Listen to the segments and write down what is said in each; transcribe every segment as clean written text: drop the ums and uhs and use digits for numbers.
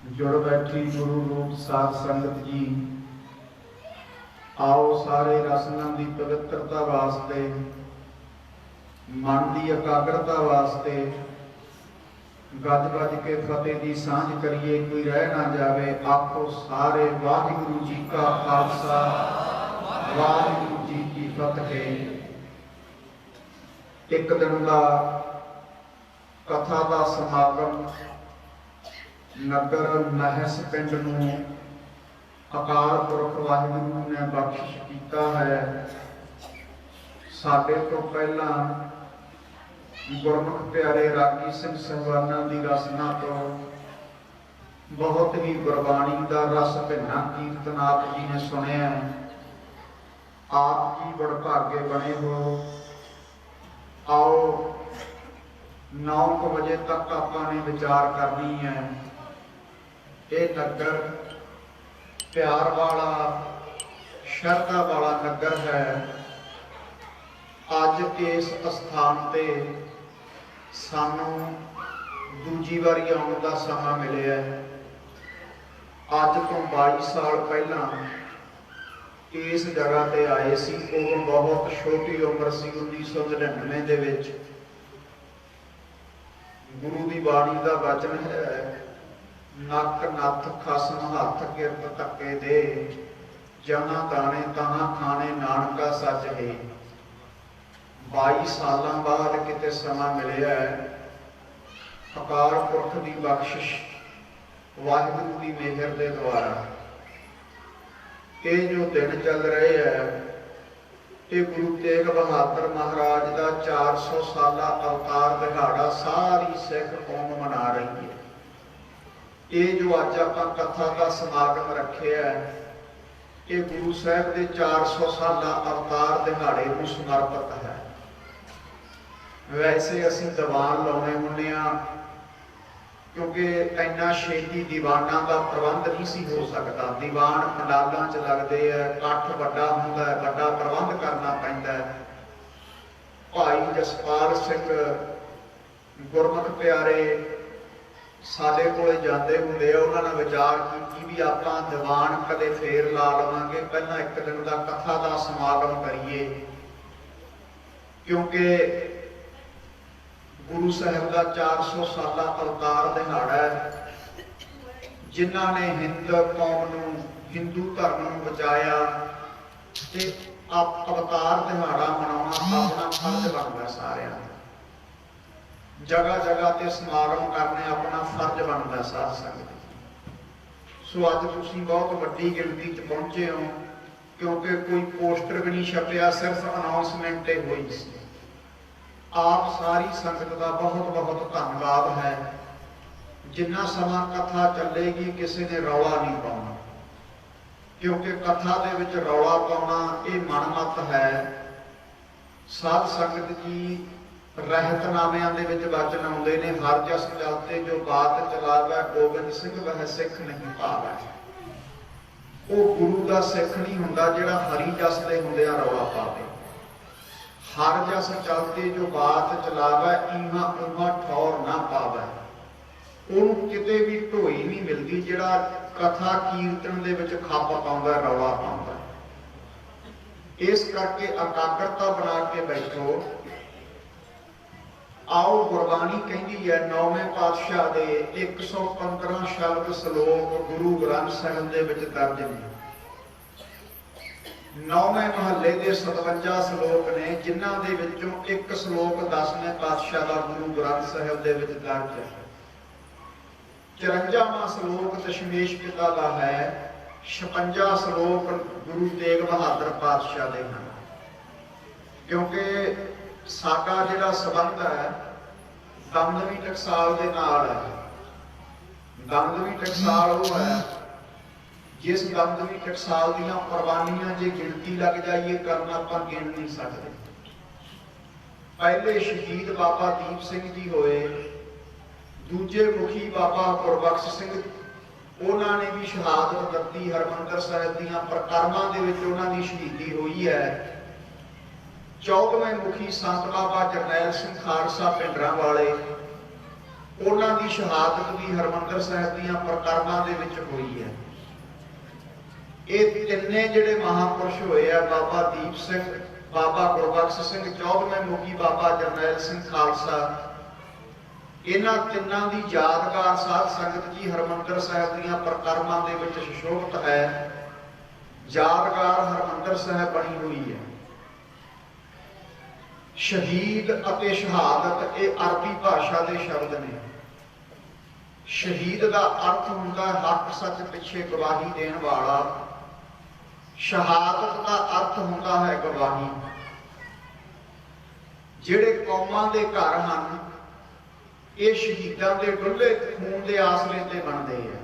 जुड़ बैठी गुरु रूप साध संगत जी। आओ सारे रसना की पवित्रता वास्ते, मन की एकाग्रता वास्ते गज गज के फतेह की सांझ करिए, कोई रह ना जावे। आखो सारे वाहिगुरु जी का खालसा, वाहिगुरु जी की फतेह। एक दिन का कथा का समागम नगर महस पिंड नूं अकाल पुरख वाहिगुरु ने बख्शिश किया है। साडे तो पहला गुरमुख प्यारे रागी सिंह सहवाना की रसना तो बहुत ही गुरबाणी का रस भिन्ना कीर्तन आप जी ने सुनिया। आप जी बड़भागे बने हो। आओ 9 बजे तक आपने विचार करनी है। ये नगर प्यार वाला शरधा वाला नगर है। अज इस स्थान ते सानू दूजी बारी आने का समा मिले। अज तो 22 साल पहला इस जगह ते आए सी। उदों बहुत छोटी उम्र सी। 1999 दे विच गुरु की बाणी का वचन है, नक नथ खसम हथ किरत धक्के दे, जना दाने तहां खाने नानका सच है। 22 साल बाद किते समा मिले। अकाल पुरख की बख्शिश वाहिगुरु की मेहर के द्वारा ये जो दिन चल रहे हैं, ये गुरु तेग बहादुर महाराज का 400 साला अवतार दिहाड़ा सारी सिख कौम मना रही है। ये जो अज आपां कथा का समागम रखे है, ये गुरु साहब के 400 साला अवतार दिहाड़े को समर्पित है। वैसे असीं दीवान लाने हुंदे आ, क्योंकि इन्ना छेती दीवाना का प्रबंध नहीं सी हो सकता। दीवान पंडालों च लगते हैं, इकट्ठ वड्डा हुंदा है, वड्डा प्रबंध करना पैंदा है। भाई जसपाल सिंह गुरमुख प्यारे साडे कोले जाते हुंदे, उन्होंने विचार की भी आपां दीवान कदे फेर ला लवांगे, पहला एक दिन का कथा का समागम करिए। क्योंकि गुरु साहब का 400 साला अवतार दिहाड़ा है। जिन्हों ने हिंद कौम नूं, हिंदू धर्म नूं बचाया, ते अवतार दिहाड़ा मनाउणा अपना फर्ज बनता। सारिਆਂ जगह जगह ते समागम करने अपना फर्ज बनता साध संगत। सो अज तुसीं बहुत वड्डी गिणती च पहुंचे हो, क्योंकि कोई पोस्टर भी नहीं छपिया, सिर्फ अनाउंसमेंट हुई सी। आप सारी संगत का बहुत बहुत धन्यवाद है। जिन्ना समा कथा चलेगी किसी ने रौला नहीं पाना, क्योंकि कथा दे विच रौला पाना ये मनमत है। साध संगत जी रहतनामिਆਂ ਦੇ ਵਿੱਚ वचन आउंदे ने, हर जस चलते जो बात चलावे, गोबिंद सिंह वह सिख नहीं पावे। वो गुरु का सिख नहीं हुंदा जिहड़ा हरी जस दे हुंदिआं रौला पावे। हर जस चलते जो बात चलावे, इहा उहा ठौर ना पावे। ਉਹਨੂੰ किते भी ढोई नहीं मिलती जिहड़ा कथा कीर्तन दे विच खप पाउंदा, रौला पाउंदा। इस करके एकाग्रता बना के बैठो। आओ गुरबाणी कहती है, 9वें पातशाह दे 115 शब्द सलोक गुरु ग्रंथ साहिब दे विच दर्ज ने। 9वें महल्ले के 57 सलोक ने, जिन्हां दे विचों एक सलोक 10वें पातशाह का गुरु ग्रंथ साहिब दे विच दर्ज है। 54वां सलोक दशमेश पिता का है। 56 सलोक गुरु तेग बहादुर पातशाह दे हैं। क्योंकि साडा जिहड़ा संबंध है दमदमी टकसाल दे नाल है। दमदमी टकसाल वो है जिस दमदमी टकसाल दीयां कुर्बानियां जे गिनती लग जाइए करना आपां गिन नहीं सकते। पहले शहीद बाबा दीप सिंह जी होए, दूजे मुखी बाबा गुरबख्श सिंह, उन्होंने ने भी शहादत दत्ती। हरमंदर साहिब दीयां प्रकरमां दे विच उन्हां दी शहीदी हुई है। 14वें मुखी संत बाबा जरनैल सिंह खालसा पिंडरां वाले, ਉਹਨਾਂ ਦੀ ਸ਼ਹਾਦਤ ਵੀ ਹਰਿਮੰਦਰ ਸਾਹਿਬ ਦੀਆਂ ਪ੍ਰਕਰਮਾਂ ਦੇ ਵਿੱਚ ਹੋਈ ਹੈ। ਇਹ ਤਿੰਨੇ ਜਿਹੜੇ ਮਹਾਂਪੁਰਸ਼ ਹੋਏ ਆ, ਬਾਬਾ ਦੀਪ ਸਿੰਘ, ਬਾਬਾ ਗੁਰਬਖਸ਼ ਸਿੰਘ 14ਵੇਂ ਮੁਖੀ, ਬਾਬਾ ਜਰਨੈਲ ਸਿੰਘ ਖਾਲਸਾ, ਇਹਨਾਂ ਤਿੰਨਾਂ ਦੀ ਯਾਦਗਾਰ ਸਾਧ ਸੰਗਤ ਜੀ ਹਰਿਮੰਦਰ ਸਾਹਿਬ ਦੀਆਂ ਪ੍ਰਕਰਮਾਂ ਦੇ ਵਿੱਚ ਸੁਸ਼ੋਭਿਤ ਹੈ। ਯਾਦਗਾਰ ਹਰਿਮੰਦਰ ਸਾਹਿਬ ਬਣੀ ਹੋਈ ਹੈ। ਸ਼ਹੀਦ ਅਤੇ ਸ਼ਹਾਦਤ ਇਹ ਅਰਬੀ ਭਾਸ਼ਾ ਦੇ ਸ਼ਬਦ ਨੇ। ਸ਼ਹੀਦ ਦਾ ਅਰਥ ਹੁੰਦਾ ਹੱਕ ਸੱਚ ਪਿੱਛੇ ਗਵਾਹੀ ਦੇਣ ਵਾਲਾ। ਸ਼ਹਾਦਤ ਦਾ ਅਰਥ ਹੁੰਦਾ ਹੈ ਗਵਾਹੀ। ਜਿਹੜੇ ਕੌਮਾਂ ਦੇ ਘਰ ਹਨ ਇਹ ਸ਼ਹੀਦਾਂ ਦੇ ਡੁੱਲੇ ਖੂਨ ਦੇ ਆਸਰੇ ਤੇ ਬਣਦੇ ਆ।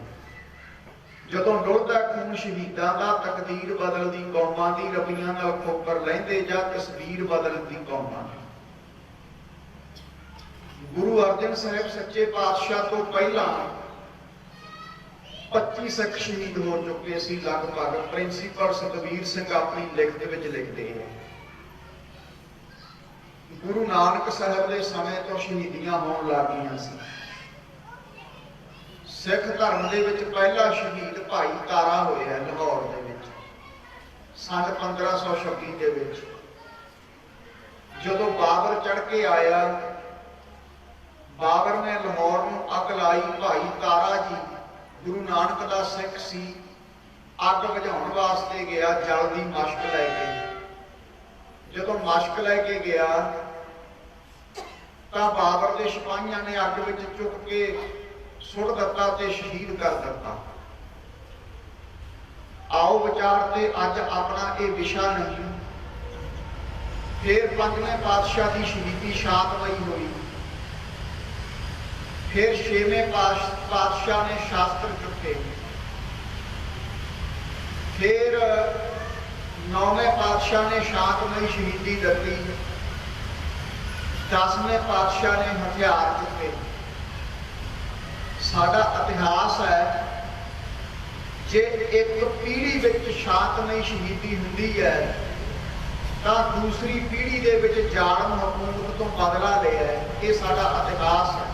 ਜਦੋਂ ਡੁੱਲਦਾ ਖੂਨ ਸ਼ਹੀਦਾਂ ਦਾ, ਤਕਦੀਰ ਬਦਲਦੀ ਕੌਮਾਂ ਦੀ, ਰਬੀਆਂ ਨਾਲ ਖੋਪਰ ਲੈਂਦੇ ਜਾਂ ਤਸਵੀਰ ਬਦਲਦੀ ਕੌਮਾਂ ਦੀ। ਗੁਰੂ ਅਰਜਨ ਸਾਹਿਬ ਸੱਚੇ ਪਾਤਸ਼ਾਹ ਤੋਂ ਪਹਿਲਾਂ 25 ਸਿੱਖ ਸ਼ਹੀਦ ਹੋ ਚੁੱਕੇ ਸੀ ਲਗਭਗ। ਪ੍ਰਿੰਸੀਪਲ ਸਤਵੀਰ ਸਿੰਘ ਆਪਣੀ ਲਿਖਤ ਵਿੱਚ ਲਿਖਦੇ ਹੈ ਗੁਰੂ ਨਾਨਕ ਸਾਹਿਬ ਦੇ ਸਮੇਂ ਤੋਂ ਸ਼ਹੀਦੀਆਂ ਹੋਣ ਲੱਗ ਗਈਆਂ ਸੀ। ਸਿੱਖ ਧਰਮ ਦੇ ਵਿੱਚ ਪਹਿਲਾ ਸ਼ਹੀਦ ਭਾਈ ਤਾਰਾ ਹੋਇਆ ਲਾਹੌਰ ਦੇ ਵਿੱਚ ਸੰਨ 1526 ਦੇ ਵਿੱਚ। ਜਦੋਂ ਬਾਬਰ ਚੜ੍ਹ ਕੇ ਆਇਆ, ਬਾਬਰ ਨੇ ਲਾਹੌਰ ਨੂੰ ਅੱਗ ਲਾਈ। ਭਾਈ ਤਾਰਾ ਜੀ ਗੁਰੂ ਨਾਨਕ ਦਾ ਸਿੱਖ ਸੀ, ਅੱਗ ਬੁਝਾਉਣ ਵਾਸਤੇ ਗਿਆ ਜਲ ਦੀ ਮਸ਼ਕ ਲੈ ਕੇ। ਜਦੋਂ ਮਸ਼ਕ ਲੈ ਕੇ ਗਿਆ ਤਾਂ ਬਾਬਰ ਦੇ ਸਿਪਾਹੀਆਂ ਨੇ ਅੱਗ ਵਿੱਚ ਚੁੱਕ ਕੇ ਸੁੱਟ ਦਿੱਤਾ ਤੇ ਸ਼ਹੀਦ ਕਰ ਦਿੱਤਾ। ਆਓ ਵਿਚਾਰ ਤੇ ਅੱਜ ਆਪਣਾ ਇਹ ਵਿਸ਼ਾ ਨਹੀਂ। ਫਿਰ ਪੰਜਵੇਂ ਪਾਤਸ਼ਾਹ ਦੀ ਸ਼ਹੀਦੀ ਸ਼ਾਂਤਮਈ ਹੋਈ। ਫਿਰ ਛੇਵੇਂ ਪਾਤਸ਼ਾਹ ਨੇ ਸ਼ਾਸਤਰ ਚੁੱਕੇ। ਫਿਰ ਨੌਵੇਂ ਪਾਤਸ਼ਾਹ ਨੇ ਸ਼ਾਂਤਮਈ ਸ਼ਹੀਦੀ ਦਿੱਤੀ। 10ਵੇਂ ਪਾਤਸ਼ਾਹ ਨੇ ਹਥਿਆਰ ਚੁੱਕੇ। ਸਾਡਾ ਇਤਿਹਾਸ ਹੈ, ਜੇ ਇੱਕ ਪੀੜ੍ਹੀ ਵਿੱਚ ਸ਼ਾਂਤਮਈ ਸ਼ਹੀਦੀ ਹੁੰਦੀ ਹੈ ਤਾਂ ਦੂਸਰੀ ਪੀੜ੍ਹੀ ਦੇ ਵਿੱਚ ਜ਼ਾਲਮ ਹਕੂਮਤ ਤੋਂ ਬਦਲਾ ਲਿਆ। ਇਹ ਸਾਡਾ ਇਤਿਹਾਸ ਹੈ।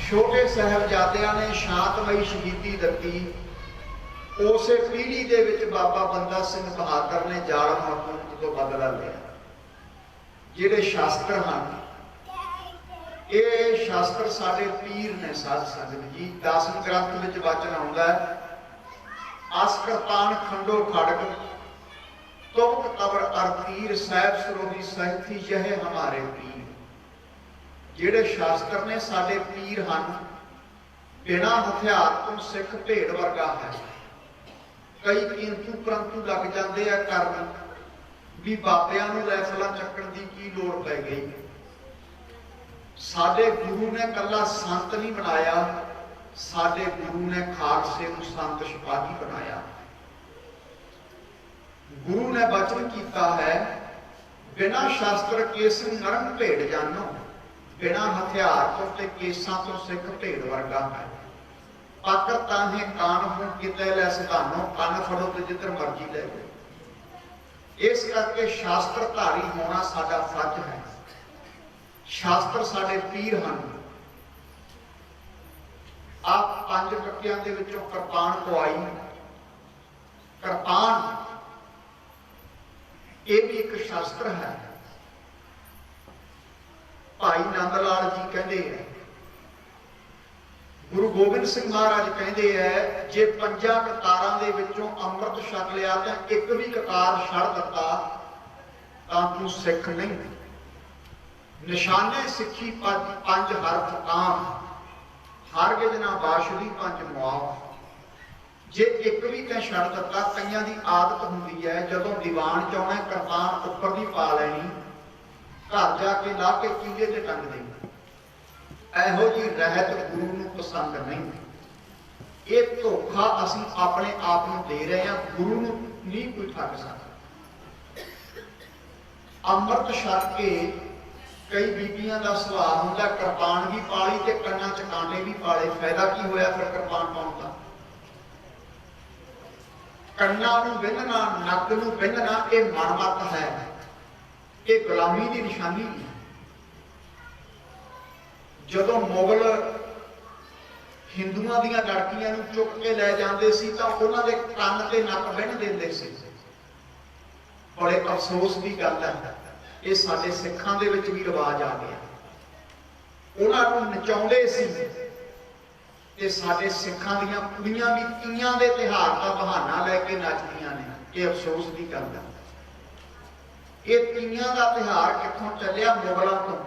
ਛੋਟੇ ਸਾਹਿਬਜ਼ਾਦਿਆਂ ਨੇ ਸ਼ਾਂਤਮਈ ਸ਼ਹੀਦੀ ਦਿੱਤੀ। ਉਸੇ ਪੀੜ੍ਹੀ ਦੇ ਵਿੱਚ ਬਾਬਾ ਬੰਦਾ ਸਿੰਘ ਬਹਾਦਰ ਨੇ ਜ਼ਾਲਮ ਹਕੂਮਤ ਤੋਂ ਬਦਲਾ ਲਿਆ। ਜਿਹੜੇ ਸ਼ਾਸਤਰ ਹਨ, ਇਹ ਸ਼ਾਸਤਰ ਸਾਡੇ ਪੀਰ ਨੇ ਸਾਧ ਸੰਗਤ ਜੀ। 10ਵੇਂ ਗ੍ਰੰਥ ਵਿੱਚ ਵਚਨ ਆਉਂਦਾ ਹੈ, ਅਸ ਕਿਰਪਾਨ ਖੰਡੋ ਖੜਗ ਤੁਮਕ ਤਬਰ ਅਰਤੀਰ ਸਾਹਿਬ ਸਰੋਹੀ ਸਹਿਥੀ ਯਹ ਹਮਾਰੇ ਪੀਰ। ਜਿਹੜੇ ਸ਼ਾਸਤਰ ਨੇ ਸਾਡੇ ਪੀਰ ਹਨ। ਬਿਨਾਂ ਹਥਿਆਰ ਤੋਂ ਸਿੱਖ ਭੇਡ ਵਰਗਾ ਹੈ। ਕਈ ਕਿੰਤੂ ਪ੍ਰੰਤੂ ਲੱਗ ਜਾਂਦੇ ਆ ਕਰਨ ਵੀ ਬਾਬਿਆਂ ਨੂੰ ਰਾਈਫਲਾਂ ਚੱਕਣ ਦੀ ਕੀ ਲੋੜ ਪੈ ਗਈ। ਸਾਡੇ ਗੁਰੂ ਨੇ ਕੱਲਾ ਸੰਤ ਨਹੀਂ ਬਣਾਇਆ, ਸਾਡੇ ਗੁਰੂ ਨੇ ਖਾਲਸੇ ਨੂੰ ਸੰਤ ਸਿਪਾਹੀ ਬਣਾਇਆ। ਗੁਰੂ ਨੇ ਬਚਨ ਕੀਤਾ ਹੈ, ਬਿਨਾਂ ਸ਼ਾਸਤਰ ਕੇਸ ਨਰਮ ਭੇਡ ਜਾਨੋ। ਬਿਨਾਂ ਹਥਿਆਰ ਤੋਂ ਤੇ ਕੇਸਾਂ ਤੋਂ ਸਿੱਖ ਭੇਡ ਵਰਗਾ ਹੈ। ਪੱਕ ਤਾਹੇ ਕਾਨ ਨੂੰ ਕਿਤੇ ਲੈ ਸਿਧਾਨੋ, ਕੰਨ ਫੜੋ ਤੇ ਜਿੱਧਰ ਮਰਜੀ ਲੈ ਜਾਓ। ਇਸ ਕਰਕੇ ਸ਼ਾਸਤਰ ਧਾਰੀ ਹੋਣਾ ਸਾਡਾ ਫਰਜ਼ ਹੈ। ਸ਼ਾਸਤਰ ਸਾਡੇ ਪੀਰ ਹਨ। ਆਪ 5 ਟੱਕਿਆਂ ਦੇ ਵਿੱਚੋਂ ਕਿਰਪਾਨ ਪਵਾਈ। ਕਿਰਪਾਨ ਇਹ ਵੀ ਇੱਕ ਸ਼ਾਸਤਰ ਹੈ। ਭਾਈ ਨੰਦ ਲਾਲ ਜੀ ਕਹਿੰਦੇ ਹੈ, ਗੁਰੂ ਗੋਬਿੰਦ ਸਿੰਘ ਮਹਾਰਾਜ ਕਹਿੰਦੇ ਹੈ, ਜੇ 5 ਕਤਾਰਾਂ ਦੇ ਵਿੱਚੋਂ ਅੰਮ੍ਰਿਤ ਛਕ ਲਿਆ ਤਾਂ ਇੱਕ ਵੀ ਕਤਾਰ ਛੱਡ ਦਿੱਤਾ ਤਾਂ ਤੂੰ ਸਿੱਖ ਨਹੀਂ। ਨਿਸ਼ਾਨੇ ਸਿੱਖੀ 5 ਹਰਫ ਆਮ, ਹਰਗਿਜ਼ ਨਾ ਬਾਸ਼ਦੀ 5 ਮੁਆਫ। ਜੇ ਇੱਕ ਵੀ ਤੈਂ ਛੱਡ ਦਿੱਤਾ, ਕਈਆਂ ਦੀ ਆਦਤ ਹੁੰਦੀ ਹੈ ਜਦੋਂ ਦੀਵਾਨ ਚ ਆਉਣਾ ਕਿਰਪਾਨ ਉੱਪਰ ਦੀ ਪਾ ਲੈਣੀ, ਘਰ ਜਾ ਕੇ ਲਾ ਕੇ ਕੀਲੇ ਤੇ ਟੰਗ ਦੇਣੀ। ਇਹੋ ਜਿਹੀ ਰਹਿਤ ਗੁਰੂ ਨੂੰ ਪਸੰਦ ਨਹੀਂ। ਇਹ ਧੋਖਾ ਅਸੀਂ ਆਪਣੇ ਆਪ ਨੂੰ ਦੇ ਰਹੇ ਹਾਂ। ਗੁਰੂ ਨੂੰ ਨਹੀਂ ਕੋਈ ਠੱਗ ਸਕਦਾ। ਅੰਮ੍ਰਿਤ ਛਕ ਕੇ ਕਈ ਬੀਬੀਆਂ ਦਾ ਸੁਭਾਅ ਹੁੰਦਾ ਕਿਰਪਾਨ ਵੀ ਪਾਲੀ ਤੇ ਕੰਨਾਂ ਚ ਕਾਂਟੇ ਵੀ ਪਾਲੇ। ਫਾਇਦਾ ਕੀ ਹੋਇਆ ਫਿਰ ਕਿਰਪਾਨ ਪਾਉਣ ਦਾ? ਕੰਨਾਂ ਨੂੰ ਵਿੰਨਣਾ, ਨੱਕ ਨੂੰ ਵਿੰਨਣਾ ਇਹ ਮਨਮਤ ਹੈ। ਇਹ ਗੁਲਾਮੀ ਦੀ ਨਿਸ਼ਾਨੀ ਹੈ। ਜਦੋਂ ਮੁਗਲ ਹਿੰਦੂਆਂ ਦੀਆਂ ਲੜਕੀਆਂ ਨੂੰ ਚੁੱਕ ਕੇ ਲੈ ਜਾਂਦੇ ਸੀ ਤਾਂ ਉਹਨਾਂ ਦੇ ਕੰਨ ਤੇ ਨੱਕ ਬੰਨ੍ਹ ਦਿੰਦੇ ਸੀ। ਬੜੇ ਅਫਸੋਸ ਦੀ ਗੱਲ ਹੈ, ਇਹ ਸਾਡੇ ਸਿੱਖਾਂ ਦੇ ਵਿੱਚ ਵੀ ਰਿਵਾਜ ਆ ਗਿਆ। ਉਹਨਾਂ ਨੂੰ ਨਚਾਉਂਦੇ ਸੀ ਤੇ ਸਾਡੇ ਸਿੱਖਾਂ ਦੀਆਂ ਕੁੜੀਆਂ ਵੀ ਤੀਆਂ ਦੇ ਤਿਉਹਾਰ ਦਾ ਬਹਾਨਾ ਲੈ ਕੇ ਨੱਚਦੀਆਂ ਨੇ। ਇਹ ਅਫਸੋਸ ਦੀ ਗੱਲ ਹੈ। ਇਹ ਤੀਆਂ ਦਾ ਤਿਉਹਾਰ ਕਿੱਥੋਂ ਚੱਲਿਆ? ਮੁਗਲਾਂ ਤੋਂ।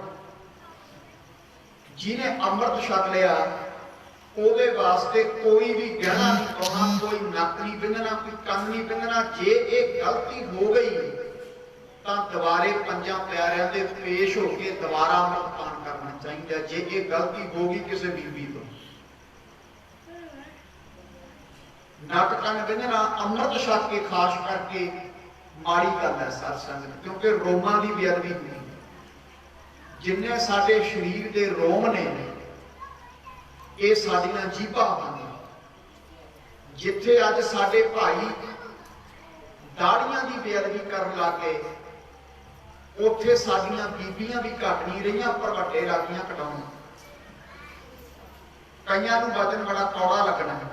ਜਿਹਨੇ ਅੰਮ੍ਰਿਤ ਛਕ ਲਿਆ ਉਹਦੇ ਵਾਸਤੇ ਕੋਈ ਵੀ ਗਹਿਣਾ ਨਹੀਂ ਪਾਉਣਾ, ਕੋਈ ਨੱਕ ਨਹੀਂ ਬਿੰਨਣਾ, ਕੋਈ ਕੰਨ ਨਹੀਂ ਬਿੰਨਣਾ। ਜੇ ਇਹ ਗਲਤੀ ਹੋ ਗਈ ਤਾਂ ਦੁਬਾਰੇ ਪੰਜਾਂ ਪਿਆਰਿਆਂ ਦੇ ਪੇਸ਼ ਹੋ ਕੇ ਦੁਬਾਰਾ ਅੰਮ੍ਰਿਤ ਪਾਨ ਕਰਨਾ ਚਾਹੀਦਾ। ਜੇ ਇਹ ਗਲਤੀ ਹੋ ਗਈ ਕਿਸੇ ਬੀਬੀ ਤੋਂ, ਨੱਕ ਕੰਨ ਬਿੰਨਣਾ ਅੰਮ੍ਰਿਤ ਛਕ ਕੇ ਖਾਸ ਕਰਕੇ ਮਾੜੀ ਗੱਲ ਹੈ ਸਾਧ ਸੰਗਤ, ਕਿਉਂਕਿ ਰੋਮਾਂ ਦੀ ਬੇਅਦਬੀ ਹੁੰਦੀ। ਜਿੰਨੇ ਸਾਡੇ ਸਰੀਰ ਦੇ ਰੋਮ ਨੇ ਇਹ ਸਾਡੀਆਂ ਜੀਭਾਂ ਹਨ। ਜਿੱਥੇ ਅੱਜ ਸਾਡੇ ਭਾਈ ਦਾੜੀਆਂ ਦੀ ਬੇਅਦਬੀ ਕਰਨ ਲੱਗੇ, ਉੱਥੇ ਸਾਡੀਆਂ ਬੀਬੀਆਂ ਵੀ ਘੱਟ ਨਹੀਂ ਰਹੀਆਂ, ਪਰ ਵੱਡੇ ਰਾਗੀਆਂ ਕਟਾਉਣ। ਕਈਆਂ ਨੂੰ ਵਚਨ ਬੜਾ ਕੌੜਾ ਲੱਗਣਾ ਹੈ।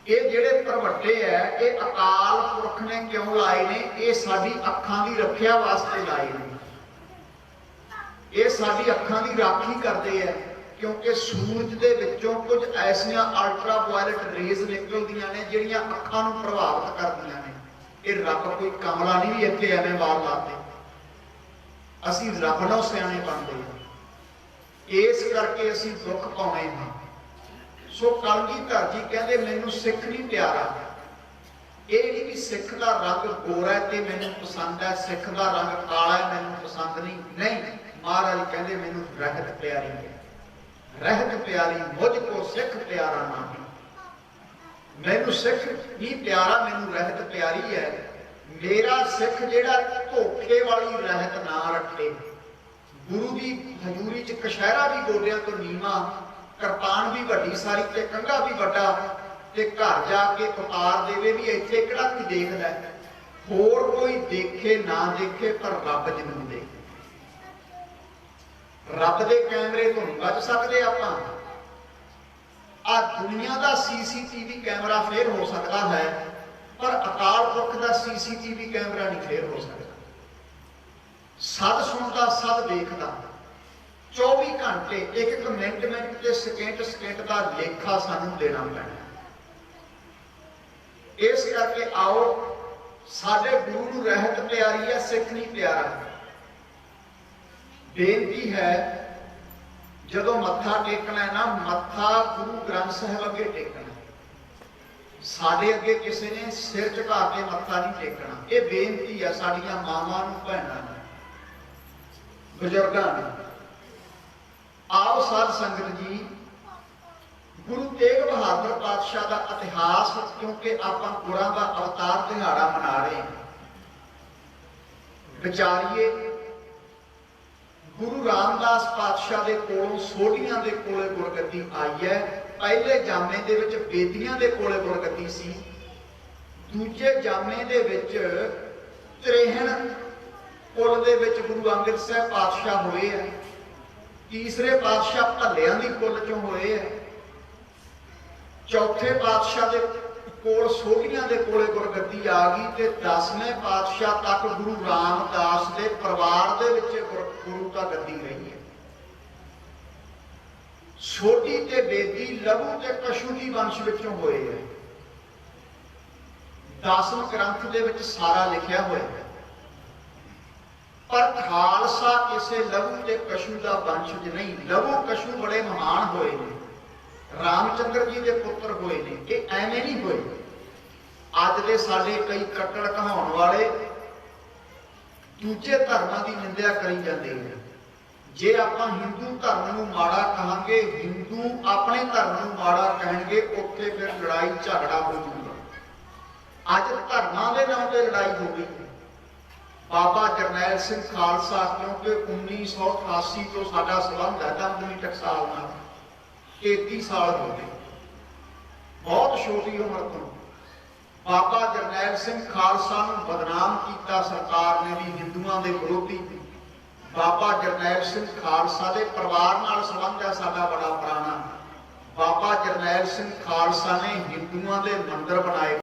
ਇਹ ਜਿਹੜੇ ਭਰਵੱਟੇ ਹੈ ਇਹ ਅਕਾਲ ਪੁਰਖ ਨੇ ਕਿਉਂ ਲਾਏ ਨੇ? ਇਹ ਸਾਡੀ ਅੱਖਾਂ ਦੀ ਰੱਖਿਆ ਵਾਸਤੇ ਲਾਏ ਨੇ। ਇਹ ਸਾਡੀ ਅੱਖਾਂ ਦੀ ਰਾਖੀ ਕਰਦੇ ਆ, ਕਿਉਂਕਿ ਸੂਰਜ ਦੇ ਵਿੱਚੋਂ ਕੁਝ ਐਸੀਆਂ ਅਲਟਰਾ ਵਾਇਲਟ ਰੇਜ਼ ਨਿਕਲਦੀਆਂ ਨੇ ਜਿਹੜੀਆਂ ਅੱਖਾਂ ਨੂੰ ਪ੍ਰਭਾਵਿਤ ਕਰਦੀਆਂ ਨੇ। ਇਹ ਰੱਬ ਕੋਈ ਕਮਲਾ ਨਹੀਂ ਵੀ ਇੱਥੇ ਐਵੇਂ ਵਾਰ ਲਾਤੇ। ਅਸੀਂ ਰੱਬ ਨਾਲ ਸਿਆਣੇ ਬਣਦੇ ਹਾਂ, ਇਸ ਕਰਕੇ ਅਸੀਂ ਦੁੱਖ ਪਾਉਣੇ ਹਾਂ। ਸੋ ਕਲਗੀਧਰ ਜੀ ਕਹਿੰਦੇ ਮੈਨੂੰ ਸਿੱਖ ਨਹੀਂ ਪਿਆਰਾ। ਇਹ ਨਹੀਂ ਵੀ ਸਿੱਖ ਦਾ ਰੰਗ ਗੋਰਾ ਤੇ ਮੈਨੂੰ ਪਸੰਦ ਹੈ, ਸਿੱਖ ਦਾ ਰੰਗ ਕਾਲਾ ਹੈ ਮੈਨੂੰ ਪਸੰਦ ਨਹੀਂ। ਨਹੀਂ, ਮਹਾਰਾਜ ਕਹਿੰਦੇ ਮੈਨੂੰ ਰਹਿਤ ਪਿਆਰੀ ਹੈ। ਰਹਿਤ ਪਿਆਰੀ ਮੁਝ ਕੋ ਸਿੱਖ ਪਿਆਰਾ ਨਹੀਂ। ਮੈਨੂੰ ਸਿੱਖ ਨਹੀਂ ਪਿਆਰਾ, ਮੈਨੂੰ ਰਹਿਤ ਪਿਆਰੀ ਹੈ। ਮੇਰਾ ਸਿੱਖ ਜਿਹੜਾ ਧੋਖੇ ਵਾਲੀ ਰਹਿਤ ਨਾ ਰੱਖੇ। ਗੁਰੂ ਦੀ ਹਜ਼ੂਰੀ ਚ ਕਸ਼ਹਿਰਾ ਵੀ ਗੋਡਿਆਂ ਤੋਂ ਨੀਵਾਂ, ਕਿਰਪਾਨ ਵੀ ਵੱਡੀ ਸਾਰੀ ਤੇ ਕੰਘਾ ਵੀ ਵੱਡਾ, ਤੇ ਘਰ ਜਾ ਕੇ ਉਤਾਰ ਦੇਵੇ ਵੀ ਇੱਥੇ ਕਿਹੜਾ ਕੋਈ ਦੇਖਦਾ। ਹੋਰ ਕੋਈ ਦੇਖੇ ਨਾ ਦੇਖੇ, ਪਰ ਰੱਬ ਜ਼ਰੂਰ ਦੇਖੇ। ਰੱਬ ਦੇ ਕੈਮਰੇ ਤੋਂ ਨਹੀਂ ਬਚ ਸਕਦੇ ਆਪਾਂ। ਆ ਦੁਨੀਆ ਦਾ ਸੀਸੀਟੀਵੀ ਕੈਮਰਾ ਫੇਰ ਹੋ ਸਕਦਾ ਹੈ, ਪਰ ਅਕਾਲ ਪੁਰਖ ਦਾ ਸੀਸੀਟੀਵੀ ਕੈਮਰਾ ਨਹੀਂ ਫੇਰ ਹੋ ਸਕਦਾ। ਸਦ ਸੁਣਦਾ, ਸਦ ਦੇਖਦਾ। 24 ਘੰਟੇ ਇੱਕ ਮਿੰਟ ਤੇ ਸਕਿੰਟ ਦਾ ਲੇਖਾ ਸਾਨੂੰ ਦੇਣਾ ਪੈਣਾ। ਇਸ ਕਰਕੇ ਆਓ, ਸਾਡੇ ਗੁਰੂ ਨੂੰ ਰਹਿਤ ਪਿਆਰੀ ਹੈ, ਸਿੱਖ ਨਹੀਂ ਪਿਆਰਾ। ਬੇਨਤੀ ਹੈ ਜਦੋਂ ਮੱਥਾ ਟੇਕਣਾ ਹੈ ਨਾ, ਮੱਥਾ ਗੁਰੂ ਗ੍ਰੰਥ ਸਾਹਿਬ ਅੱਗੇ ਟੇਕਣਾ। ਸਾਡੇ ਅੱਗੇ ਕਿਸੇ ਨੇ ਸਿਰ ਝੁਕਾ ਕੇ ਮੱਥਾ ਨਹੀਂ ਟੇਕਣਾ। ਇਹ ਬੇਨਤੀ ਹੈ ਸਾਡੀਆਂ ਮਾਵਾਂ ਨੂੰ, ਭੈਣਾਂ ਨੂੰ, ਬਜ਼ੁਰਗਾਂ ਨੂੰ। ਆਓ ਸਾਧ ਸੰਗਤ ਜੀ, ਗੁਰੂ ਤੇਗ ਬਹਾਦਰ ਪਾਤਸ਼ਾਹ ਦਾ ਇਤਿਹਾਸ, ਕਿਉਂਕਿ ਆਪਾਂ ਗੁਰਾਂ ਦਾ ਅਵਤਾਰ ਦਿਹਾੜਾ ਮਨਾ ਰਹੇ ਹਾਂ, ਵਿਚਾਰੀਏ। ਗੁਰੂ ਰਾਮਦਾਸ ਪਾਤਸ਼ਾਹ ਦੇ ਕੋਲੋਂ ਸੋਢੀਆਂ ਦੇ ਕੋਲੇ ਗੁਰਗੱਦੀ ਆਈ ਹੈ। ਪਹਿਲੇ ਜਾਮੇ ਦੇ ਵਿੱਚ ਬੇਦੀਆਂ ਦੇ ਕੋਲੇ ਗੁਰਗੱਦੀ ਸੀ। ਦੂਜੇ ਜਾਮੇ ਦੇ ਵਿੱਚ ਤ੍ਰੇਹਣ ਕੁਲ ਦੇ ਵਿੱਚ ਗੁਰੂ ਅੰਗਦ ਸਾਹਿਬ ਪਾਤਸ਼ਾਹ ਹੋਏ ਹੈ। ਤੀਸਰੇ ਪਾਤਸ਼ਾਹ ਭੱਲਿਆਂ ਦੀ ਕੁਲ ਚੋਂ ਹੋਏ ਹੈ। ਚੌਥੇ ਪਾਤਸ਼ਾਹ ਦੇ ਕੋਲ ਸੋਢੀਆਂ ਦੇ ਕੋਲੇ ਗੁਰਗੱਦੀ ਆ ਗਈ, ਤੇ 10ਵੇਂ ਪਾਤਸ਼ਾਹ ਤੱਕ ਗੁਰੂ ਰਾਮਦਾਸ ਦੇ ਪਰਿਵਾਰ ਦੇ ਵਿੱਚ ਗੁਰੂ ਦਾ ਗੱਦੀ ਰਹੀ ਹੈ। ਸੋਢੀ ਤੇ ਬੇਦੀ ਲਹੂ ਤੇ ਕਸ਼ੂ ਦੀ ਵੰਸ਼ ਵਿੱਚੋਂ ਹੋਏ ਹੈ। 10ਵੇਂ ਗ੍ਰੰਥ ਦੇ ਵਿੱਚ ਸਾਰਾ ਲਿਖਿਆ ਹੋਇਆ ਹੈ। ਪਰ ਖਾਲਸਾ ਕਿਸੇ ਲਹੂ ਤੇ ਕਸ਼ੂ ਦਾ ਵੰਸ਼ਜ ਨਹੀਂ। ਲਹੂ ਕਸ਼ੂ ਬੜੇ ਮਹਾਨ ਹੋਏ ਨੇ, ਰਾਮਚੰਦਰ ਜੀ ਦੇ ਪੁੱਤਰ ਹੋਏ ਨੇ। ਇਹ ਐਵੇਂ ਨਹੀਂ ਹੋਏ। ਅੱਜ ਦੇ ਸਾਡੇ ਕਈ ਕੱਟੜ ਕਹਾਉਣ ਵਾਲੇ ਦੂਜੇ ਧਰਮਾਂ ਦੀ ਨਿੰਦਿਆ ਕਰੀ ਜਾਂਦੇ ਨੇ। ਜੇ ਆਪਾਂ ਹਿੰਦੂ ਧਰਮ ਨੂੰ ਮਾੜਾ ਕਹਾਂਗੇ, ਹਿੰਦੂ ਆਪਣੇ ਧਰਮ ਨੂੰ ਮਾੜਾ ਕਹਿਣਗੇ, ਉੱਥੇ ਫਿਰ ਲੜਾਈ ਝਗੜਾ ਹੋ ਜਾਊਗਾ। ਅੱਜ ਧਰਮਾਂ ਦੇ ਨਾਮ ਤੇ ਲੜਾਈ ਹੋ ਗਈ। ਬਾਬਾ ਜਰਨੈਲ ਸਿੰਘ ਖਾਲਸਾ, ਕਿਉਂਕਿ 1988 ਤੋਂ ਸਾਡਾ ਸੰਬੰਧ ਹੈ ਦਮਦਮੀ ਟਕਸਾਲ ਨਾਲ, 33 ਸਾਲ ਹੋ ਗਏ, ਬਹੁਤ ਛੋਟੀ ਉਮਰ ਤੋਂ ਬਾਬਾ ਜਰਨੈਲ ਸਿੰਘ ਖਾਲਸਾ ਨੂੰ ਬਦਨਾਮ ਕੀਤਾ ਸਰਕਾਰ ਨੇ ਵੀ ਹਿੰਦੂਆਂ ਦੇ ਵਿਰੋਧੀ। ਬਾਬਾ ਜਰਨੈਲ ਸਿੰਘ ਖਾਲਸਾ ਦੇ ਪਰਿਵਾਰ ਨਾਲ ਸੰਬੰਧ ਹੈ ਸਾਡਾ ਬੜਾ ਪੁਰਾਣਾ। ਬਾਬਾ ਜਰਨੈਲ ਸਿੰਘ ਖਾਲਸਾ ਨੇ ਹਿੰਦੂਆਂ ਦੇ ਮੰਦਿਰ ਬਣਾਏ।